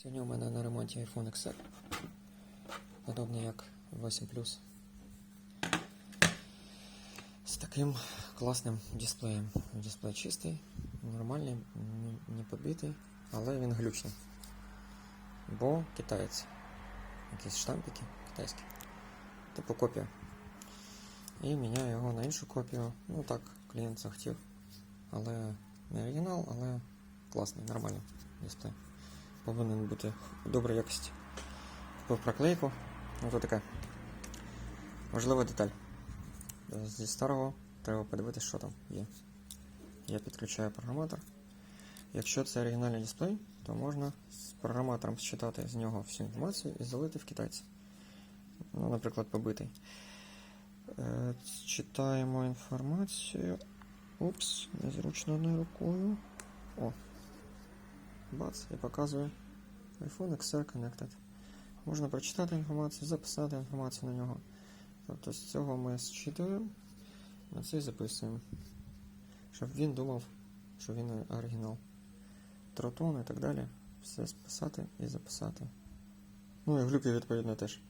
Сьогодні у мене на ремонті iPhone XR, подобний як 8 Plus, з таким класним дисплеєм. Дисплей чистий, нормальний, не підбитий, але він глючний, бо китаєць. Якісь штампики китайські, типу копія. І міняю його на іншу копію. Ну так, клієнт захотів, але не оригінал, але класний, нормальний дисплей. Повинен бути доброї якості. Купив проклейку. Ось така важлива деталь. Зі старого треба подивитися, що там є. Я підключаю програматор. Якщо це оригінальний дисплей, то можна з програматором считати з нього всю інформацію і залити в китайця. Ну, наприклад, побитий. Читаємо інформацію. Упс, незручно одною рукою. О! Бац, і показує iPhone XR Connected. Можна прочитати інформацію, записати інформацію на нього. Тобто з цього ми зчитуємо, на це і записуємо. Щоб він думав, що він оригінал. Тротон і так далі. Все списати і записати. Ну і глюки відповідно теж.